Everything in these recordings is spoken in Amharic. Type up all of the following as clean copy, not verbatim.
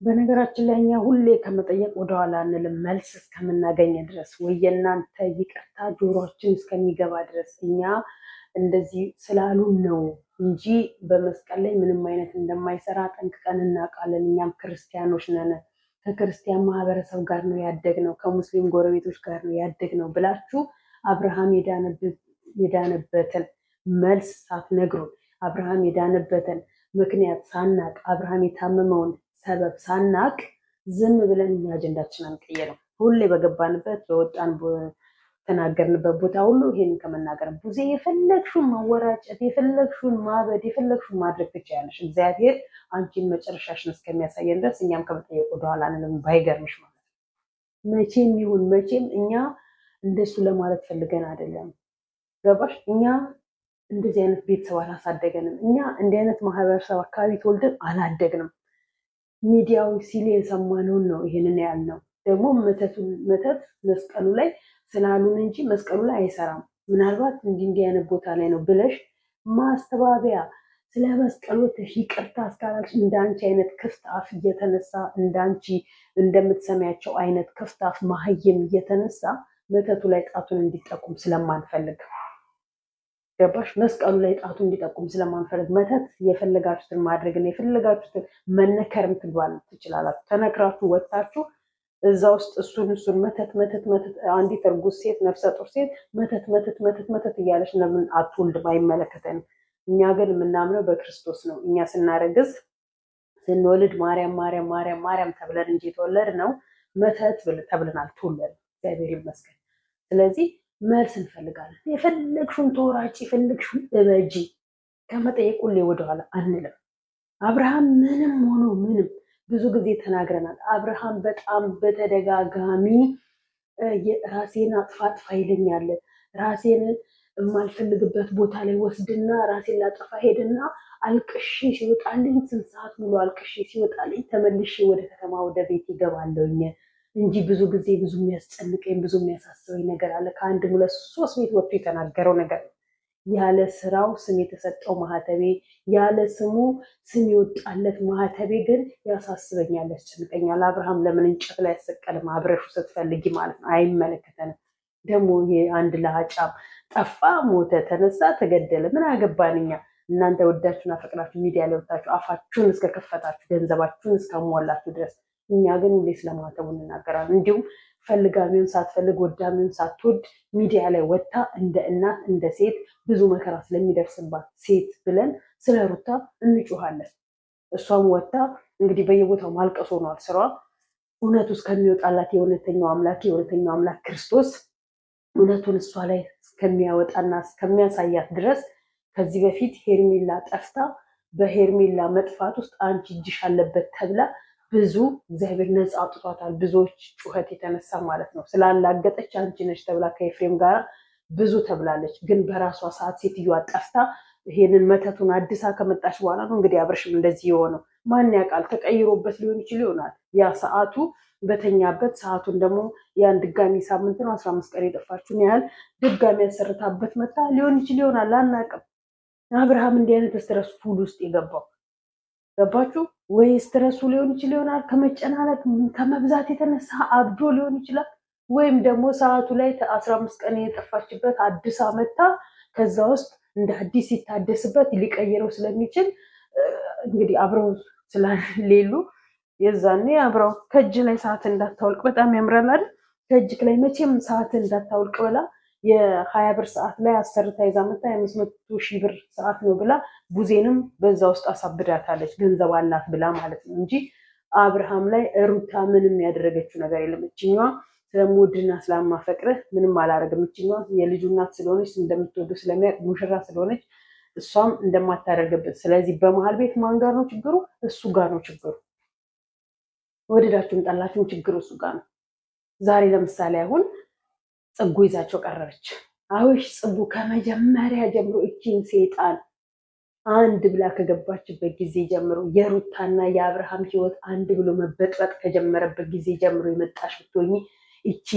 በነገራችን ላይ እኛ ሁሌ ከመጠየቅ ወደኋላ አንልም፣ መልስ እስከምናገኝ ድረስ ወይ የእናንተ ይቅርታ ጆሮችን እስከሚገባ ድረስ እኛ እንደዚህ ስላሉን ነው እንጂ በመስቀል ላይ ምንም አይነት እንደማይሰራ ጠንቅቀን እናውቃለን። እኛም ክርስቲያኖች ነን፣ ከክርስቲያን ማህበረሰብ ጋር ነው ያደግነው፣ ከሙስሊም ጎረቤቶች ጋር ነው ያደግነው ብላችሁ አብርሃም የዳነበትን መልስ ሳትነግሩን፣ አብርሃም የዳነበትን ምክንያት ሳናቅ፣ አብርሃም የታመመውን ሰበብ ሳናቅ ዝም ብለን እኛ አጀንዳችን አንቀየርም። ሁሌ በገባንበት በወጣን ተናገርንበት ቦታ ሁሉ ይሄን ከመናገር ቡዜ የፈለግሽውን ማወራጨት፣ የፈለግሽውን ማበድ፣ የፈለግሽውን ማድረግ ትችያለሽ። እግዚአብሔር አንቺን መጨረሻሽን እስከሚያሳየን ድረስ እኛም ከመጠየቅ ወደኋላ አንልም። ባይገርምሽ ማለት መቼም ይሁን መቼም እኛ እንደሱ ለማለት ፈልገን አይደለም። ገባሽ? እኛ እንደዚህ አይነት ቤተሰብ አላሳደገንም። እኛ እንዲህ አይነት ማህበረሰብ አካባቢ ተወልደን አላደግንም። ሚዲያው ሲል የሰማነውን ነው ይሄንን ያልነው። ደግሞ መተት መስቀሉ ላይ ስላሉን እንጂ መስቀሉ ላይ አይሰራም። ምናልባት እንዲህ አይነት ቦታ ላይ ነው ብለሽ ማስተባበያ ስለ መስቀሉ ይቅርታ እስካላልሽ እንዳንቺ አይነት ክፍት አፍ እየተነሳ እንዳንቺ እንደምትሰሚያቸው አይነት ክፍት አፍ ማህየም እየተነሳ መተቱ ላይ ጣቱን እንዲጠቁም ስለማንፈልግ ገባሽ? መስቀሉ ላይ ጣቱ እንዲጠቁም ስለማንፈልግ መተት የፈለጋችሁትን ማድረግ ነው። የፈለጋችሁትን መነከርም ትችላላችሁ። ተነክራችሁ ወጥታችሁ እዛ ውስጥ እሱን መተት አንዲት እርጉዝ ሴት ነፍሰ ጡር ሴት መተት እያለች ለምን አትወልድም? አይመለከተንም። እኛ ግን የምናምነው በክርስቶስ ነው። እኛ ስናረግዝ ስንወልድ ማርያም ተብለን እንጂ የተወለድ ነው መተት ተብለን አልተወለድንም። እግዚአብሔር ይመስገን። ስለዚህ መልስ እንፈልጋለን። የፈለግሽውን ተወራጭ፣ የፈለግሽውን እበጂ፣ ከመጠየቅ ሁሌ ወደኋላ አንልም። አብርሃም ምንም ሆኖ ምንም ብዙ ጊዜ ተናግረናል። አብርሃም በጣም በተደጋጋሚ ራሴን አጥፋ ይለኛል። ራሴን የማልፈልግበት ቦታ ላይ ወስድና ራሴን ላጠፋ ሄድና አልቅሼ ሲወጣልኝ 8 ሰዓት ሙሉ አልቅሼ ሲወጣልኝ ተመልሼ ወደ ከተማ ወደ ቤት ይገባለሁኝ እንጂ ብዙ ጊዜ ብዙ የሚያስጨንቀኝ ብዙ የሚያሳስበኝ ነገር አለ። ከአንድ 2 3 ቤት ወጥቶ የተናገረው ነገር ያለ ስራው ስም የተሰጠው ማህተቤ፣ ያለ ስሙ ስም የወጣለት ማህተቤ ግን ያሳስበኛል፣ ያስጨንቀኛል። አብርሃም ለምን እንጨት ላይ ያሰቀልም? አብረሹ ስትፈልጊ ማለት ነው። አይመለከተንም። ደግሞ ይሄ አንድ ለሀጫም ጠፋ፣ ሞተ፣ ተነሳ፣ ተገደለ ምን አገባን እኛ? እናንተ ወዳችሁን አፈቅራችሁ ሚዲያ ላይ ወጣችሁ አፋችሁን እስከከፈታችሁ ገንዘባችሁን እስከሟላችሁ ድረስ እኛ ግን ሁሌ ስለማተቡ እንናገራለን። እንዲሁም ፈልጋሚውን ሳትፈልግ ወዳሚውን ሳትወድ ሚዲያ ላይ ወጥታ እንደ እናት እንደ ሴት ብዙ መከራ ስለሚደርስባት ሴት ብለን ስለ ሩታ እንጮሃለን። እሷም ወጥታ እንግዲህ በየቦታው ማልቀስ ሆኗል ስራዋ። እውነቱ እስከሚወጣላት የእውነተኛው አምላክ ክርስቶስ እውነቱን እሷ ላይ እስከሚያወጣና እስከሚያሳያት ድረስ ከዚህ በፊት ሄርሜላ ጠፍታ በሄርሜላ መጥፋት ውስጥ አንቺ እጅሽ አለበት ተብላ ብዙ እግዚአብሔር ነፃ አውጥቷታል። ብዙዎች ጩኸት የተነሳ ማለት ነው። ስላላገጠች አንቺ ነች ተብላ ከኤፍሬም ጋር ብዙ ተብላለች። ግን በራሷ ሰዓት ሴትዮዋ ጠፍታ ይሄንን መተቱን አድሳ ከመጣች በኋላ ነው እንግዲህ አብርሽም እንደዚህ የሆነው። ማን ያውቃል? ተቀይሮበት ሊሆን ይችል ይሆናል። ያ ሰዓቱ በተኛበት ሰዓቱን ደግሞ ያን ድጋሚ ሳምንት ነው 15 ቀን የጠፋችሁን ያህል ድጋሚ ያሰርታበት መጣ ሊሆን ይችል ይሆናል። አናውቅም። አብርሃም እንዲህ አይነት ስትረስ ፉል ውስጥ የገባው ገባችሁ ወይ? ስትረሱ ሊሆን ይችል ይሆናል። ከመጨናነቅ ከመብዛት የተነሳ አብዶ ሊሆን ይችላል። ወይም ደግሞ ሰዓቱ ላይ 15 ቀን የጠፋችበት አዲስ አመታ ከዛ ውስጥ እንደ አዲስ ሲታደስበት ሊቀይረው ስለሚችል እንግዲህ አብረው ስለሌሉ የዛኔ አብረው ከእጅ ላይ ሰዓት እንዳታወልቅ በጣም ያምራል አይደል? ከእጅ ላይ መቼም ሰዓት እንዳታወልቅ ብላ የ20 ብር ሰዓት ላይ አሰርታ ይዛ መጣ። 500 ሺህ ብር ሰዓት ነው ብላ ቡዜንም በዛ ውስጥ አሳብዳታለች። ገንዘብ አላት ብላ ማለት ነው እንጂ አብርሃም ላይ ሩታ ምንም ያደረገችው ነገር የለም። እችኛዋ ስለምወድና ስለማፈቅርህ ምንም አላረገም። እችኛዋ የልጁ እናት ስለሆነች እንደምትወዱ ስለሚያውቅ ሙሽራ ስለሆነች እሷም እንደማታደርግበት። ስለዚህ በመሀል ቤት ማን ጋር ነው ችግሩ? እሱ ጋር ነው ችግሩ። ወደዳችሁም ጠላችሁም ችግሩ እሱ ጋር ነው። ዛሬ ለምሳሌ አሁን ጽጉ ይዛቸው ቀረበች። አውሽ ጽጉ ከመጀመሪያ ጀምሮ እቺን ሴጣን አንድ ብላ ከገባችበት ጊዜ ጀምሮ የሩታና የአብርሃም ህይወት አንድ ብሎ መበጥበጥ ከጀመረበት ጊዜ ጀምሮ የመጣሽ ብትሆኚ እቺ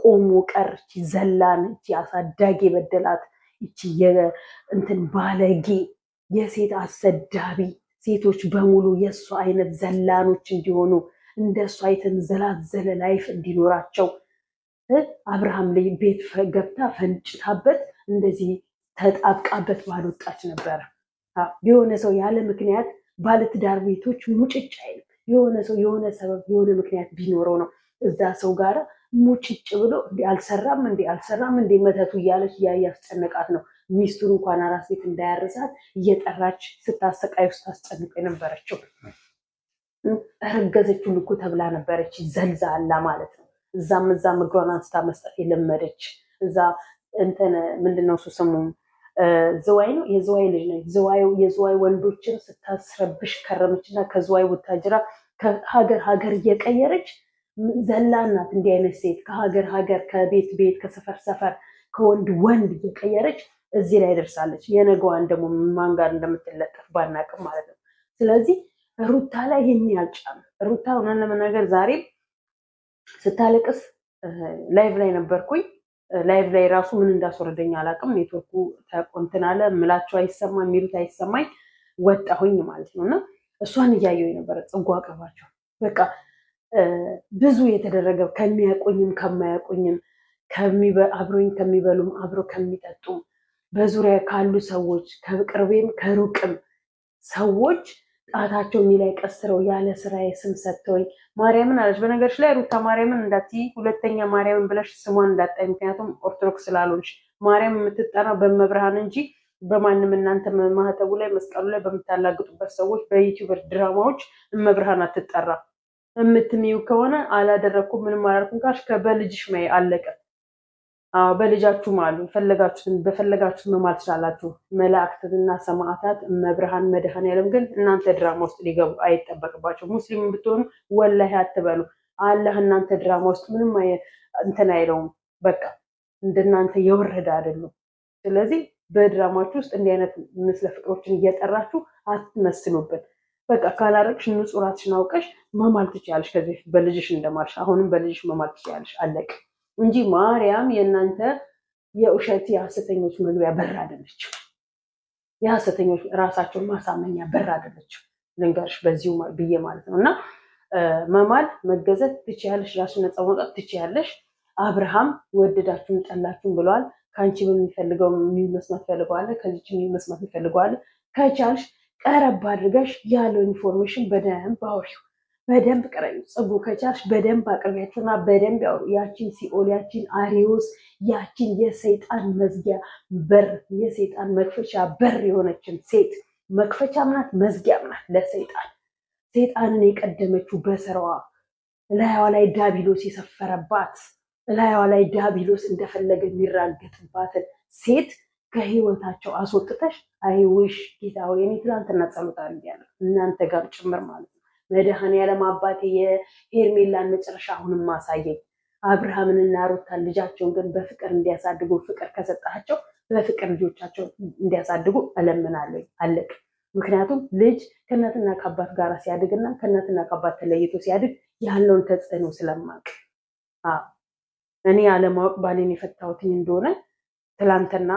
ቆሞ ቀር፣ እቺ ዘላን፣ እቺ አሳዳጊ በደላት፣ እቺ የእንትን ባለጌ፣ የሴት አሰዳቢ ሴቶች በሙሉ የእሷ አይነት ዘላኖች እንዲሆኑ እንደሷ የተንዘላዘለ ላይፍ እንዲኖራቸው አብርሃም ላይ ቤት ገብታ ፈንጭታበት እንደዚህ ተጣብቃበት ባልወጣች ነበረ። የሆነ ሰው ያለ ምክንያት ባለትዳር ቤቶች ሙጭጭ አይልም። የሆነ ሰው የሆነ ሰበብ የሆነ ምክንያት ቢኖረው ነው እዛ ሰው ጋር ሙጭጭ ብሎ አልሰራም እንዴ መተቱ እያለች እያስጨነቃት ነው። ሚስቱን እንኳን አራስ ቤት እንዳያርሳት እየጠራች ስታሰቃዩ ስታስጨንቅ የነበረችው ረገዘችው ልኩ ተብላ ነበረች። ዘልዛላ ማለት ነው። እዛም እግሯን አንስታ መስጠት የለመደች እዛ እንትን ምንድነው እሱ ስሙ ዝዋይ ነው። የዝዋይ ልጅ ነች። የዝዋይ ወንዶችን ስታስረብሽ ከረመችና ከዝዋይ ወታጅራ ከሀገር እየቀየረች ዘላናት። እንዲህ አይነት ሴት ከሀገር ከቤት ከሰፈር ሰፈር ከወንድ ወንድ እየቀየረች እዚህ ላይ ደርሳለች። የነገዋን ደግሞ ማን ጋር እንደምትለጠፍ ባናቅም ማለት ነው። ስለዚህ ሩታ ላይ ይህን ያልጫም ሩታ ሆነን ለመናገር ዛሬ ስታለቅስ ላይቭ ላይ ነበርኩኝ። ላይቭ ላይ ራሱ ምን እንዳስወረደኝ አላውቅም። ኔትወርኩ ተቆንትን አለ። ምላቸው አይሰማኝ የሚሉት አይሰማኝ ወጣሁኝ ማለት ነው። እና እሷን እያየው የነበረ ጽጓ አቅርባቸው በቃ ብዙ የተደረገ ከሚያቆኝም ከማያቆኝም አብሮኝ ከሚበሉም አብሮ ከሚጠጡም በዙሪያ ካሉ ሰዎች ከቅርቤም ከሩቅም ሰዎች ጣታቸው ላይ ቀስረው ያለ ስራዬ ስም ሰጥተውኝ ማርያምን አለች። በነገርሽ ላይ ሩታ ማርያምን እንዳትዪ፣ ሁለተኛ ማርያምን ብለሽ ስሟን እንዳትጠሪ። ምክንያቱም ኦርቶዶክስ ስላልሆንሽ ማርያም የምትጠራ በመብርሃን እንጂ በማንም እናንተ ማህተቡ ላይ መስቀሉ ላይ በምታላግጡበት ሰዎች በዩቲዩበር ድራማዎች እመብርሃን አትጠራ። የምትሚው ከሆነ አላደረኩም ምንም አላልኩም ካልሽ በልጅሽ ማይ አለቀ። በልጃችሁም አሉ በፈለጋችሁት መማል ትችላላችሁ። መላእክትና ሰማዕታት መብርሃን መድኃኔዓለም ግን እናንተ ድራማ ውስጥ ሊገቡ አይጠበቅባቸው። ሙስሊም ብትሆኑ ወላሂ አትበሉ። አላህ እናንተ ድራማ ውስጥ ምንም እንትን አይለውም። በቃ እንደናንተ የወረደ አይደሉም። ስለዚህ በድራማችሁ ውስጥ እንዲህ አይነት ምስለ ፍቅሮችን እየጠራችሁ አትመስሉብን። በቃ ካላረግሽ ንጹህ ራስሽን አውቀሽ መማል ትችያለሽ። ከዚህ በልጅሽ እንደማልሽ አሁንም በልጅሽ መማል ትችያለሽ። አለቅ እንጂ ማርያም የእናንተ የውሸት የሐሰተኞች መግቢያ በር አይደለችም። የሐሰተኞች ራሳቸውን ማሳመኛ በር አይደለችም። ልንገርሽ በዚሁ ብዬ ማለት ነው። እና መማል መገዘት ትችያለሽ። ራስሽን ነፃ ማውጣት ትችያለሽ። አብርሃም ወደዳችሁም ጠላችሁም ብለዋል። ከአንቺ በሚፈልገው መስማት ፈልገዋለ፣ ከዚች መስማት ይፈልገዋለ። ከቻልሽ ቀረብ አድርገሽ ያለው ኢንፎርሜሽን በደንብ አውሪው፣ በደንብ ቅረዩ። ጽጉ ከቻልሽ በደንብ አቅርቢያቸውና በደንብ ያውሩ። ያቺን ሲኦል፣ ያቺን አሪዮስ፣ ያቺን የሰይጣን መዝጊያ በር፣ የሰይጣን መክፈቻ በር የሆነችን ሴት መክፈቻ ምናት መዝጊያ ምናት ለሰይጣን። ሰይጣንን የቀደመችው በስራዋ ላይዋ ላይ ዳቢሎስ የሰፈረባት ላይዋ ላይ ዳቢሎስ እንደፈለገ የሚራገጥባትን ሴት ከህይወታቸው አስወጥተሽ አይውሽ ጌታ ሆይ እኔ ትላንትና ጸሎት አድርጌያለሁ እናንተ ጋር ጭምር ማለት ነው። መድኃኔዓለም አባቴ የሄርሜላን መጨረሻ አሁንም ማሳየኝ። አብርሃምንና ሩታን ልጃቸውን ግን በፍቅር እንዲያሳድጉ ፍቅር ከሰጣቸው በፍቅር ልጆቻቸው እንዲያሳድጉ እለምናለሁ። አለቅ። ምክንያቱም ልጅ ከእናትና ከአባት ጋር ሲያድግና ከእናትና ከአባት ተለይቶ ሲያድግ ያለውን ተጽዕኖ ስለማቅ እኔ አለማወቅ ባሌን የፈታሁትኝ እንደሆነ ትላንትና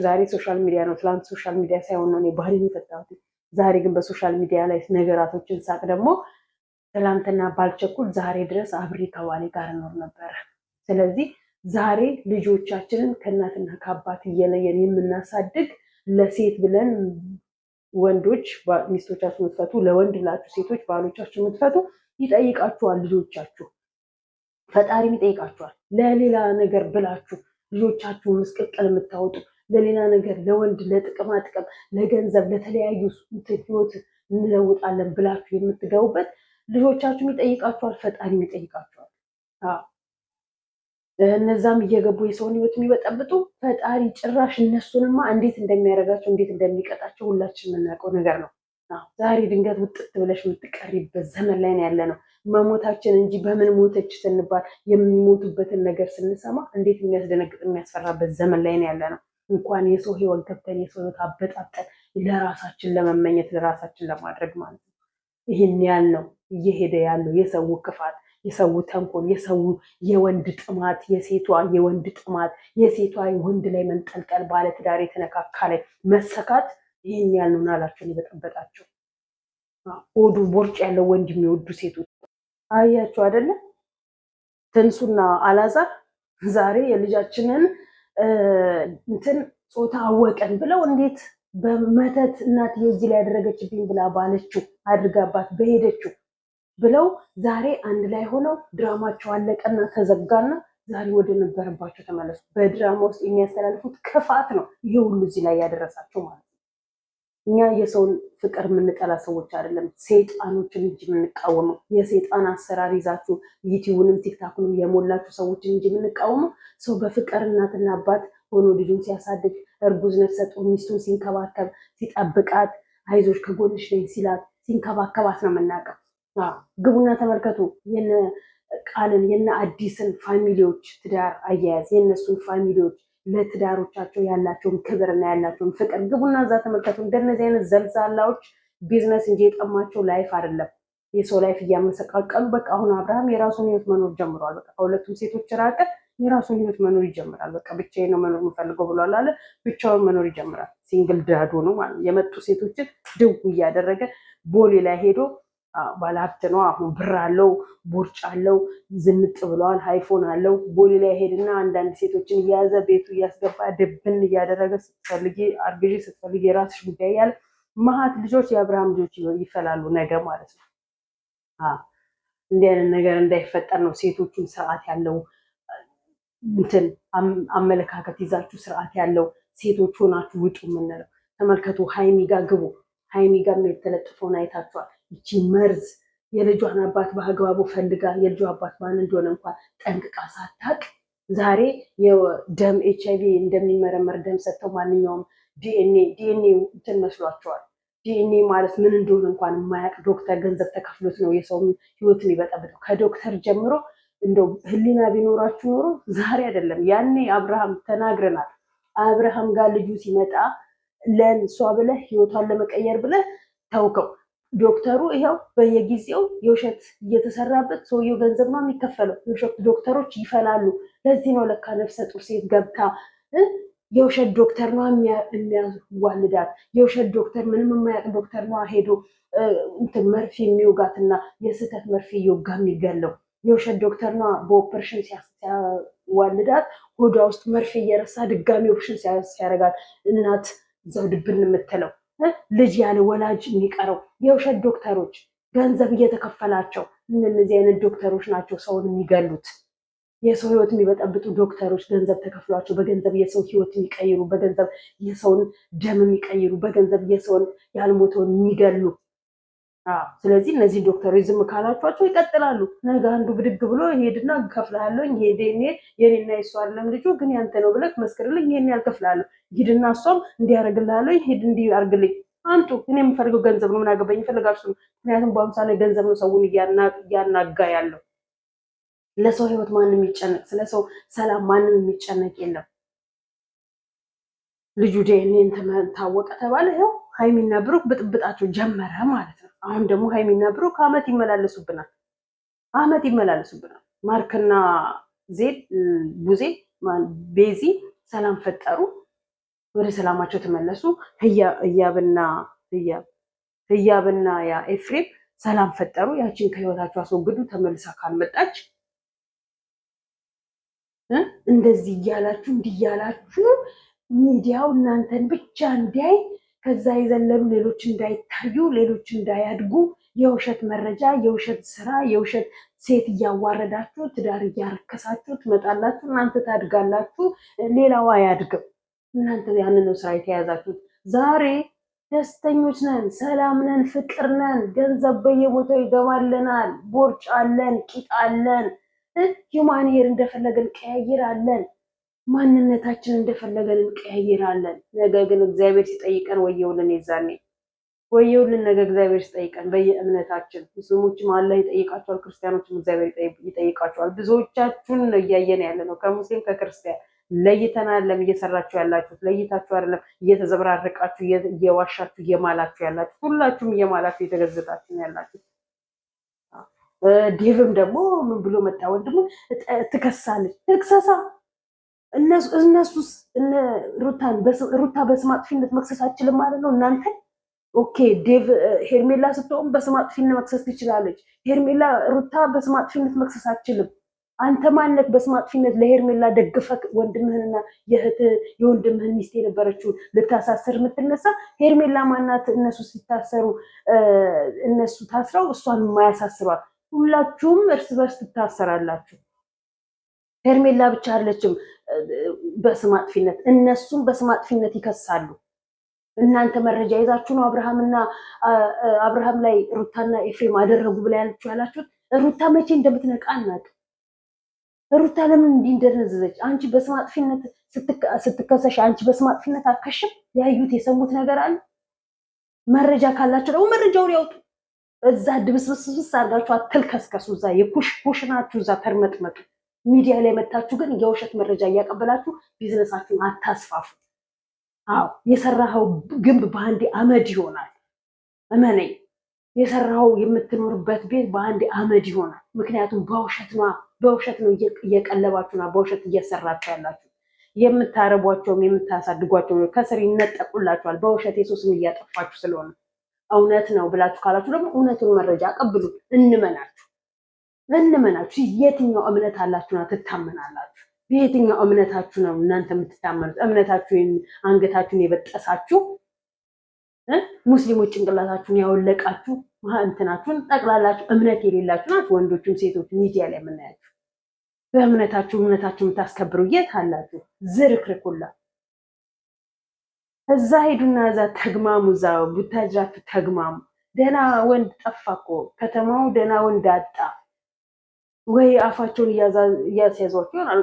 ዛሬ ሶሻል ሚዲያ ነው። ትላንት ሶሻል ሚዲያ ሳይሆን ነው እኔ ባሌን የፈታሁት። ዛሬ ግን በሶሻል ሚዲያ ላይ ነገራቶችን ሳቅ ደግሞ ትላንትና ባልቸኩል ዛሬ ድረስ አብሬ ከባሌ ጋር እኖር ነበረ። ስለዚህ ዛሬ ልጆቻችንን ከእናትና ከአባት እየለየን የምናሳድግ ለሴት ብለን ወንዶች ሚስቶቻችሁ የምትፈቱ ለወንድ ብላችሁ ሴቶች ባሎቻችሁ የምትፈቱ ይጠይቃችኋል። ልጆቻችሁ ፈጣሪም ይጠይቃችኋል። ለሌላ ነገር ብላችሁ ልጆቻችሁን ምስቅልቅል የምታወጡ ለሌላ ነገር ለወንድ ለጥቅማ ጥቅም ለገንዘብ ለተለያዩ ህይወት እንለውጣለን ብላችሁ የምትገቡበት ልጆቻችሁም ይጠይቃችኋል፣ ፈጣሪም ይጠይቃችኋል። እነዛም እየገቡ የሰውን ህይወት የሚበጠብጡ ፈጣሪ ጭራሽ እነሱንማ እንዴት እንደሚያደርጋቸው እንዴት እንደሚቀጣቸው ሁላችን የምናውቀው ነገር ነው። ዛሬ ድንገት ውጥት ብለሽ የምትቀሪበት ዘመን ላይ ነው ያለ ነው። መሞታችን እንጂ በምን ሞተች ስንባል የሚሞቱበትን ነገር ስንሰማ እንዴት የሚያስደነግጥ የሚያስፈራበት ዘመን ላይ ነው ያለ ነው። እንኳን የሰው ህይወት ገብተን የሰው ህይወት አበጣጠን ለራሳችን ለመመኘት ለራሳችን ለማድረግ ማለት ነው። ይህን ያህል ነው እየሄደ ያለው የሰው ክፋት፣ የሰው ተንኮል፣ የሰው የወንድ ጥማት፣ የሴቷ የወንድ ጥማት፣ የሴቷ ወንድ ላይ መንጠልጠል፣ ባለትዳር የተነካካ ላይ መሰካት። ይህን ያህል ነው ናላቸውን የበጠበጣቸው። ሆዱ ቦርጭ ያለው ወንድ የሚወዱ ሴቶች አያችሁ አይደለ? ትንሱና አላዛር ዛሬ የልጃችንን እንትን ጾታ አወቀን ብለው እንዴት በመተት እናትዬ እዚህ ላይ ያደረገችብኝ ብላ ባለችው አድርጋባት በሄደችው ብለው ዛሬ አንድ ላይ ሆነው ድራማቸው አለቀና ተዘጋና ዛሬ ወደ ነበረባቸው ተመለሱ። በድራማ ውስጥ የሚያስተላልፉት ክፋት ነው ይሄ ሁሉ እዚህ ላይ ያደረሳቸው ማለት ነው። እኛ የሰውን ፍቅር የምንጠላ ሰዎች አይደለም፣ ሰይጣኖችን እንጂ የምንቃወመው። የሰይጣን አሰራር ይዛችሁ ዩቲዩብንም ቲክታኩንም የሞላችሁ ሰዎችን እንጂ የምንቃወመው ሰው በፍቅር እናትና አባት ሆኖ ልጁን ሲያሳድግ እርጉዝ ነፍሰ ጡር ሚስቱን ሲንከባከብ ሲጠብቃት አይዞሽ ከጎንሽ ነኝ ሲላት ሲንከባከባት ነው የምናውቀው። ግቡና ተመልከቱ የነ ቃልን የነ አዲስን ፋሚሊዎች ትዳር አያያዝ የነሱን ፋሚሊዎች ለትዳሮቻቸው ያላቸውን ክብርና ያላቸውን ፍቅር ግቡና እዛ ተመልከቱ። እንደነዚህ አይነት ዘልዛላዎች ቢዝነስ እንጂ የጠማቸው ላይፍ አይደለም። የሰው ላይፍ እያመሰቃቀሉ በቃ አሁን አብርሃም የራሱን ህይወት መኖር ጀምሯል። በቃ ከሁለቱም ሴቶች ራቀ፣ የራሱን ህይወት መኖር ይጀምራል። በቃ ብቻዬን ነው መኖር የምፈልገው ብሏል አለ። ብቻውን መኖር ይጀምራል። ሲንግል ዳዶ ነው ማለት ነው። የመጡ ሴቶችን ድው እያደረገ ቦሌ ላይ ሄዶ ባለሀብት ነው። አሁን ብር አለው፣ ቦርጭ አለው፣ ዝንጥ ብለዋል፣ አይፎን አለው። ቦሌ ላይ ሄድና አንዳንድ ሴቶችን እየያዘ ቤቱ እያስገባ ድብን እያደረገ ስትፈልጊ አርግዢ ስትፈልጊ የራስሽ ጉዳይ ያለ መሀት ልጆች የአብርሃም ልጆች ይፈላሉ ነገ ማለት ነው። እንዲህ አይነት ነገር እንዳይፈጠር ነው ሴቶቹን ስርዓት ያለው እንትን አመለካከት ይዛችሁ ስርዓት ያለው ሴቶች ሆናችሁ ውጡ የምንለው። ተመልከቱ፣ ሀይሚ ጋር ግቡ። ሀይሚ ጋር የተለጥፈውን አይታችኋል። ይቺ መርዝ የልጇን አባት በአግባቡ ፈልጋ የልጇ አባት ማን እንደሆነ እንኳን ጠንቅቃ ሳታቅ ዛሬ የደም ኤች አይቪ እንደሚመረመር ደም ሰጥተው ማንኛውም ዲኤንኤ እንትን መስሏቸዋል። ዲኤንኤ ማለት ምን እንደሆነ እንኳን የማያውቅ ዶክተር ገንዘብ ተከፍሎት ነው የሰው ህይወት የሚበጠብጠው። ከዶክተር ጀምሮ እንደው ህሊና ቢኖራችሁ ኖሮ ዛሬ አይደለም ያኔ አብርሃም ተናግረናል። አብርሃም ጋር ልጁ ሲመጣ ለእሷ ብለህ ህይወቷን ለመቀየር ብለህ ተውከው። ዶክተሩ ይኸው በየጊዜው የውሸት እየተሰራበት ሰውየው ገንዘብ ነው የሚከፈለው። የውሸት ዶክተሮች ይፈላሉ። ለዚህ ነው ለካ ነፍሰ ጡር ሴት ገብታ የውሸት ዶክተር ነው የሚያዋልዳት። የውሸት ዶክተር ምንም የማያውቅ ዶክተር ነው ሄዶ እንትን መርፌ የሚወጋትና የስህተት መርፌ እየወጋ የሚገለው። የውሸት ዶክተር ነው በኦፐሬሽን ሲያዋልዳት ሆዷ ውስጥ መርፌ እየረሳ ድጋሚ ኦፕሬሽን ሲያደርጋት እናት እዛው ድብን የምትለው ልጅ ያለ ወላጅ የሚቀረው የውሸት ዶክተሮች ገንዘብ እየተከፈላቸው። እነዚህ አይነት ዶክተሮች ናቸው ሰውን የሚገሉት። የሰው ህይወት የሚበጠብጡ ዶክተሮች ገንዘብ ተከፍሏቸው በገንዘብ የሰው ህይወት የሚቀይሩ፣ በገንዘብ የሰውን ደም የሚቀይሩ፣ በገንዘብ የሰውን ያልሞተውን የሚገሉ። ስለዚህ እነዚህ ዶክተሮች ዝም ካላችኋቸው ይቀጥላሉ። ነገ አንዱ ብድግ ብሎ ይሄድና እከፍልሃለሁ፣ ይሄ የኔና የሱ አይደለም ልጁ ግን ያንተ ነው ብለህ መስክርልኝ፣ ይሄን ያልከፍልሃለሁ፣ ሂድና እሷም እንዲያደርግልሃለሁ፣ ሂድ እንዲያርግልኝ አንቱ። እኔ የምፈልገው ገንዘብ ነው። ምን አገባኝ? ይፈልጋችሁ። ምክንያቱም በአሁኑ ሰዓት ላይ ገንዘብ ነው ሰውን እያናጋ ያለው። ለሰው ህይወት ማንም የሚጨነቅ ስለ ሰው ሰላም ማንም የሚጨነቅ የለም። ልጁ ዲኤንኤ ታወቀ ተባለ። ይኸው ሀይሚና ብሩክ ብጥብጣቸው ጀመረ ማለት ነው። አሁን ደግሞ ሀይሚና ብሩክ አመት ይመላለሱብናል። ማርክና ዜድ ቡዜ ቤዚ ሰላም ፈጠሩ፣ ወደ ሰላማቸው ተመለሱ። ህያብና ያ ኤፍሬም ሰላም ፈጠሩ። ያችን ከህይወታቸው አስወግዱ። ተመልሳ ካልመጣች እንደዚህ እያላችሁ እንዲያላችሁ ሚዲያው እናንተን ብቻ እንዲያይ ከዛ የዘለሉ ሌሎች እንዳይታዩ ሌሎች እንዳያድጉ የውሸት መረጃ፣ የውሸት ስራ፣ የውሸት ሴት እያዋረዳችሁ ትዳር እያረከሳችሁ ትመጣላችሁ። እናንተ ታድጋላችሁ፣ ሌላው አያድግም። እናንተ ያንን ነው ስራ የተያዛችሁት። ዛሬ ደስተኞች ነን፣ ሰላም ነን፣ ፍቅር ነን፣ ገንዘብ በየቦታው ይገባልናል፣ ቦርጭ አለን፣ ቂጥ አለን፣ ሂውማን ሄር እንደፈለገን ቀያይራለን፣ ማንነታችን እንደፈለገን እንቀያይራለን። ነገ ግን እግዚአብሔር ሲጠይቀን ወየውልን፣ የዛኔ ወየውልን። ነገ እግዚአብሔር ሲጠይቀን በየእምነታችን ሙስሊሞችም አላህ ይጠይቃቸዋል፣ ክርስቲያኖችም እግዚአብሔር ይጠይቃቸዋል። ብዙዎቻችሁን እያየን ያለ ነው። ከሙስሊም ከክርስቲያን ለይተን አይደለም እየሰራችሁ ያላችሁት፣ ለይታችሁ አይደለም እየተዘበራረቃችሁ እየዋሻችሁ እየማላችሁ ያላችሁት። ሁላችሁም እየማላችሁ የተገዘታችሁ ነው ያላችሁት። ዴቭም ደግሞ ምን ብሎ መጣ? ወንድሙ ትከሳለች። ትክሰሳ። እነሱስ ሩታ በስም አጥፊነት መክሰስ አችልም ማለት ነው። እናንተ ኦኬ ዴቭ ሄርሜላ ስትሆን በስም አጥፊነት መክሰስ ትችላለች። ሄርሜላ ሩታ በስም አጥፊነት መክሰስ አትችልም። አንተ ማነክ በስም አጥፊነት ለሄርሜላ ደግፈክ ወንድምህንና የወንድምህን ሚስት የነበረችውን ልታሳስር የምትነሳ? ሄርሜላ ማናት? እነሱ ሲታሰሩ እነሱ ታስረው እሷን የማያሳስሯት? ሁላችሁም እርስ በርስ ትታሰራላችሁ። ሄርሜላ ብቻ አለችም በስም አጥፊነት፣ እነሱም በስም አጥፊነት ይከሳሉ። እናንተ መረጃ ይዛችሁ ነው አብርሃም ላይ ሩታና ኤፍሬም አደረጉ ብላ ያላችሁት። ሩታ መቼ እንደምትነቃ እናት። ሩታ ለምን እንዲህ እንደነዘዘች? አንቺ በስም አጥፊነት ስትከሰሽ አንቺ በስም አጥፊነት አከሽም? ያዩት የሰሙት ነገር አለ። መረጃ ካላችሁ ደግሞ መረጃውን ያውጡ። እዛ ድብስብስብስ አድርጋችሁ አትልከስከሱ። እዛ የኩሽናችሁ እዛ ተርመጥመጡ። ሚዲያ ላይ መታችሁ ግን የውሸት መረጃ እያቀበላችሁ ቢዝነሳችሁን አታስፋፉ። አዎ የሰራኸው ግንብ በአንዴ አመድ ይሆናል። እመነኝ፣ የሰራኸው የምትኖርበት ቤት በአንዴ አመድ ይሆናል። ምክንያቱም በውሸት ነው እየቀለባችሁና በውሸት እየሰራችሁ ያላችሁ። የምታረቧቸውም የምታሳድጓቸው ከስር ይነጠቁላችኋል። በውሸት የሰው ስም እያጠፋችሁ ስለሆነ እውነት ነው ብላችሁ ካላችሁ ደግሞ እውነቱን መረጃ አቀብሉ። እንመናችሁ። የትኛው እምነት አላችሁና ትታመናላችሁ? በየትኛው እምነታችሁ ነው እናንተ የምትታመኑት? እምነታችሁን አንገታችሁን የበጠሳችሁ ሙስሊሞች ጭንቅላታችሁን ያወለቃችሁ እንትናችሁን ጠቅላላችሁ እምነት የሌላችሁ ናችሁ። ወንዶችም ሴቶች ሚዲያ ላይ የምናያችሁ በእምነታችሁ የምታስከብሩ የት አላችሁ? ዝርክርኩላ እዛ ሄዱና እዛ ተግማሙ። እዛ ቡታጅራችሁ ተግማሙ። ደህና ወንድ ጠፋ እኮ ከተማው። ደህና ወንድ አጣ ወይ? አፋቸውን እያስያዟችሁ ይሆናል።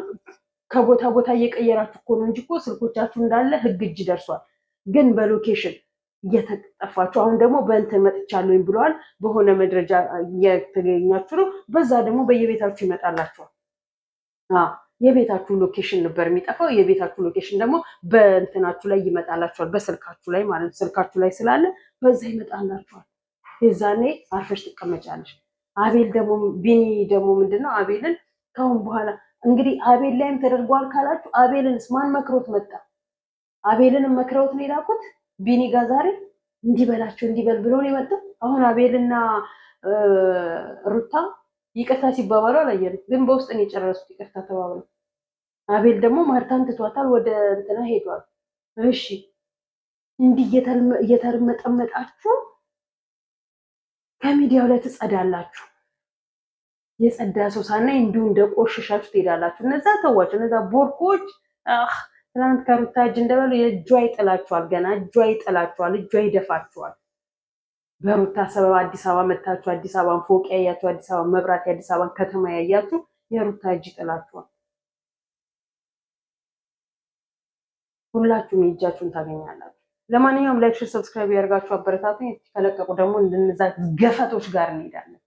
ከቦታ ቦታ እየቀየራችሁ እኮ ነው እንጂ እኮ ስልኮቻችሁ እንዳለ ህግ እጅ ደርሷል። ግን በሎኬሽን እየተጠፋችሁ አሁን ደግሞ በእንትን መጥቻለሁኝ ብለዋል። በሆነ መድረጃ እየተገኛችሁ ነው። በዛ ደግሞ በየቤታችሁ ይመጣላችኋል። የቤታችሁ ሎኬሽን ነበር የሚጠፋው። የቤታችሁ ሎኬሽን ደግሞ በእንትናችሁ ላይ ይመጣላችኋል። በስልካችሁ ላይ ማለት ስልካችሁ ላይ ስላለ በዛ ይመጣላችኋል። የዛኔ አርፈሽ ትቀመጫለሽ። አቤል ደግሞ ቢኒ ደግሞ ምንድነው አቤልን ካሁን በኋላ እንግዲህ አቤል ላይም ተደርጓል ካላችሁ አቤልንስ ማን መክሮት መጣ? አቤልንም መክረውት ነው የላኩት ቢኒ ጋር ዛሬ እንዲበላቸው እንዲበል ብሎ ነው የመጣው። አሁን አቤልና ሩታ ይቅርታ ሲባባሉ አላየንም፣ ግን በውስጥ ነው የጨረሱት። ይቅርታ ተባብለው አቤል ደግሞ ማርታን ትቷታል፣ ወደ እንትና ሄዷል። እሺ እንዲህ እየተርመጠመጣችሁ ከሚዲያው ላይ ትጸዳላችሁ። የጸዳ ሰው ሳናይ እንዲሁ እንደቆሸሻችሁ ትሄዳላችሁ። እነዛ ተዋቸው፣ እነዛ ቦርኮች ትናንት ከሩታ እጅ እንደበሉ የእጇ ይጥላችኋል። ገና እጇ ይጥላችኋል፣ እጇ ይደፋችኋል። በሩታ ሰበብ አዲስ አበባ መታችሁ፣ አዲስ አበባን ፎቅ ያያችሁ፣ አዲስ አበባን መብራት፣ የአዲስ አበባን ከተማ ያያችሁ፣ የሩታ እጅ ይጥላችኋል። ሁላችሁም የእጃችሁን ታገኛላችሁ። ለማንኛውም ላይክ፣ ሼር፣ ሰብስክራይብ ያደርጋችሁ አበረታቱ። ከለቀቁ ደግሞ እንደነዛ ገፈቶች ጋር እንሄዳለን።